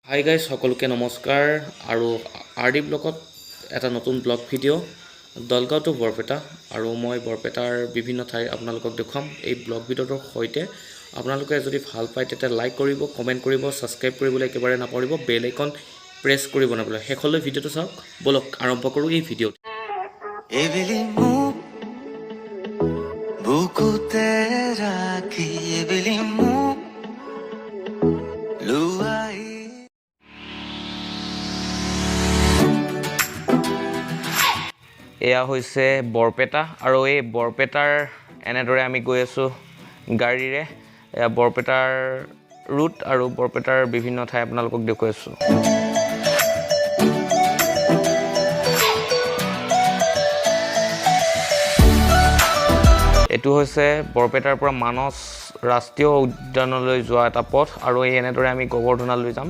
hi guys সকলোকে নমস্কাৰ আৰু আৰডি ব্লগত এটা নতুন blog video' Dalgaon to Barpeta আৰু মই বৰপেটাৰ বিভিন্ন ঠাই আপোনালোকক দেখুৱাম এই ব্লগ ভিডিঅ'টোৰ সৈতে আপোনালোকে যদি ভাল পায় তেতিয়া লাইক কৰিব কমেণ্ট কৰিব ছাবস্ক্ৰাইব কৰিবলৈ একেবাৰে নাপাহৰিব বেল আইকন প্ৰেছ কৰিব নাপাহৰিব শেষলৈ ভিডিঅ'টো চাওক বলক আৰম্ভ কৰোঁ এই ভিডিঅ'টো বুকুতে ৰাখি এয়া হৈছে বৰপেটা আৰু এই বৰপেটাৰ এনেদৰে আমি গৈ আছোঁ গাড়ীৰে এয়া বৰপেটাৰ ৰুট আৰু বৰপেটাৰ বিভিন্ন ঠাই আপোনালোকক দেখুৱাই আছোঁ এইটো হৈছে বৰপেটাৰ পৰা মানস ৰাষ্ট্ৰীয় উদ্যানলৈ যোৱা এটা পথ আৰু এই এনেদৰে আমি গোবৰ্ধনালৈ যাম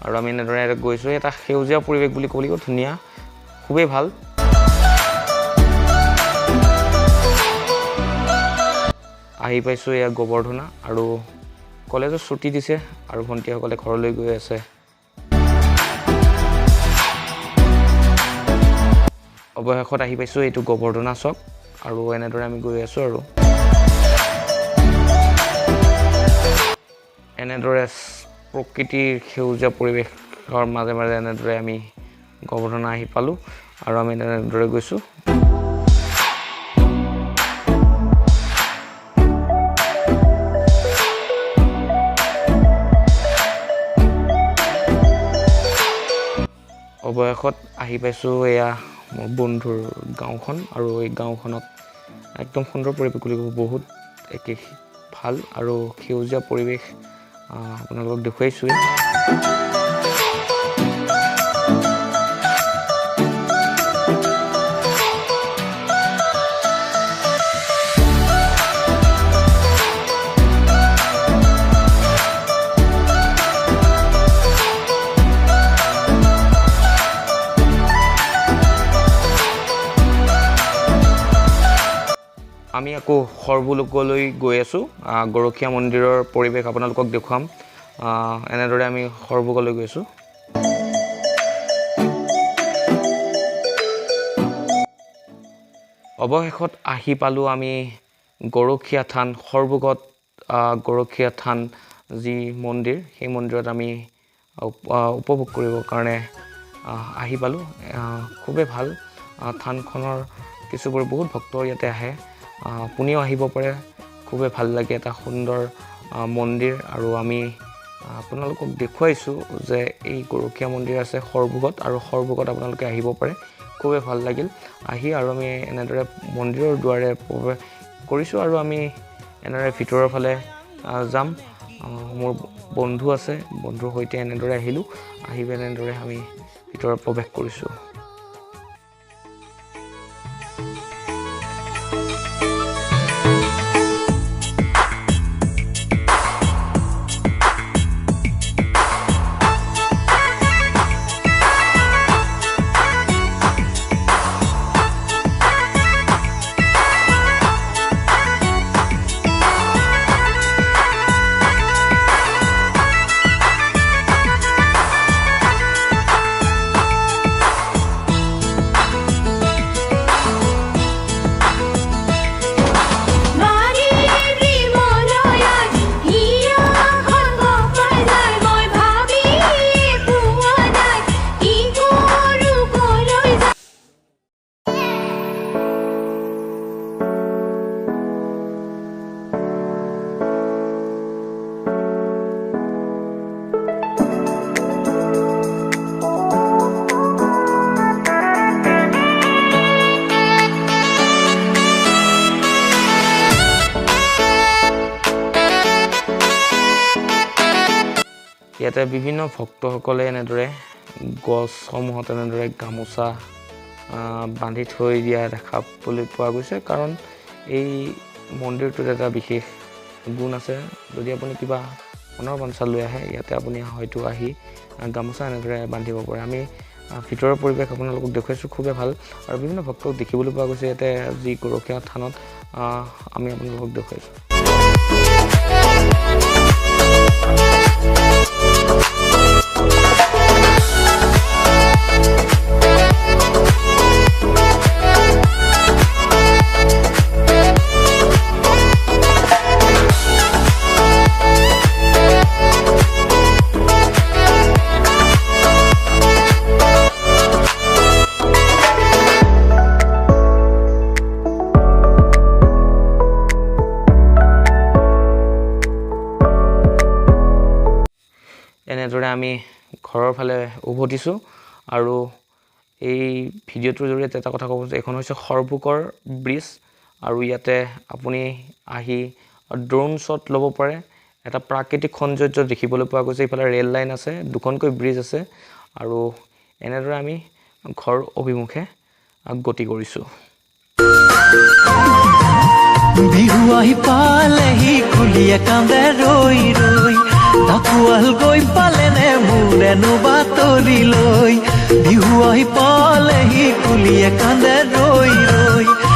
আৰু আমি এনেদৰে গৈছোঁ এটা সেউজীয়া পৰিৱেশ বুলি ক'ব লাগিব ধুনীয়া খুবেই ভাল আহি পাইছোঁ এয়া গোবৰ্ধনা আৰু কলেজত ছুটি দিছে আৰু ভণ্টিসকলে ঘৰলৈ গৈ আছে অৱশেষত আহি পাইছোঁ এইটো গোবৰ্ধনা চক আৰু এনেদৰে আমি গৈ আছোঁ আৰু এনেদৰে প্ৰকৃতিৰ সেউজীয়া পৰিৱেশৰ মাজে মাজে এনেদৰে আমি গোবৰ্ধনা আহি পালোঁ আৰু আমি এনেদৰে গৈছোঁ অৱশেষত আহি পাইছোঁ এয়া মোৰ বন্ধুৰ গাঁওখন আৰু এই গাঁওখনত একদম সুন্দৰ পৰিৱেশ বুলি ক'ব বহুত একে ভাল আৰু সেউজীয়া পৰিৱেশ আপোনালোকক দেখুৱাইছোঁৱেই আমি আকৌ সৰ্বলোকলৈ গৈ আছোঁ গৰখীয়া মন্দিৰৰ পৰিৱেশ আপোনালোকক দেখুৱাম এনেদৰে আমি সৰ্বলোকলৈ গৈ আছোঁ অৱশেষত আহি পালোঁ আমি গৰখীয়া থান সৰ্বগত গৰখীয়া থান যি মন্দিৰ সেই মন্দিৰত আমি উপভোগ কৰিবৰ কাৰণে আহি পালোঁ খুবেই ভাল থানখনৰ কিছুবোৰ বহুত ভক্ত ইয়াতে আহে আপুনিও আহিব পাৰে খুবেই ভাল লাগে এটা সুন্দৰ মন্দিৰ আৰু আমি আপোনালোকক দেখুৱাইছোঁ যে এই গৰখীয়া মন্দিৰ আছে সৰ্বগত আৰু সৰ্বগত আপোনালোকে আহিব পাৰে খুবেই ভাল লাগিল আহি আৰু আমি এনেদৰে মন্দিৰৰ দুৱাৰে প্ৰৱেশ কৰিছোঁ আৰু আমি এনেদৰে ভিতৰৰ ফালে যাম মোৰ বন্ধু আছে বন্ধুৰ সৈতে এনেদৰে আহিলোঁ আহি এনেদৰে আমি ভিতৰত প্ৰৱেশ কৰিছোঁ ইয়াতে বিভিন্ন ভক্তসকলে এনেদৰে গছসমূহত এনেদৰে গামোচা বান্ধি থৈ দিয়া দেখাবলৈ পোৱা গৈছে কাৰণ এই মন্দিৰটোত এটা বিশেষ গুণ আছে যদি আপুনি কিবা মনৰ বাঞ্ছা লৈ আহে ইয়াতে আপুনি হয়তো আহি গামোচা এনেদৰে বান্ধিব পাৰে আমি ভিতৰৰ পৰিৱেশ আপোনালোকক দেখুৱাইছোঁ খুবেই ভাল আৰু বিভিন্ন ভক্তক দেখিবলৈ পোৱা গৈছে ইয়াতে যি গৰখীয়া থানত আমি আপোনালোকক দেখুৱাইছোঁ আমি ঘৰৰ ফালে উভতিছোঁ আৰু এই ভিডিঅ'টোৰ জৰিয়তে এটা কথা ক'ব যে এখন হৈছে সৰভোগৰ ব্ৰিজ আৰু ইয়াতে আপুনি আহি ড্ৰোন শ্বট ল'ব পাৰে এটা প্ৰাকৃতিক সৌন্দৰ্য দেখিবলৈ পোৱা গৈছে ইফালে ৰেল লাইন আছে দুখনকৈ ব্ৰিজ আছে আৰু এনেদৰে আমি ঘৰ অভিমুখে গতি কৰিছোঁ বিহু আহি পালেহি কুলিয়ে কান্দে ৰৈ ৰৈ ঢাকুৱাল গৈ পালেনে মোৰেনো বাতৰি লৈ বিহু আহি পালেহি কুলিয়ে কান্দে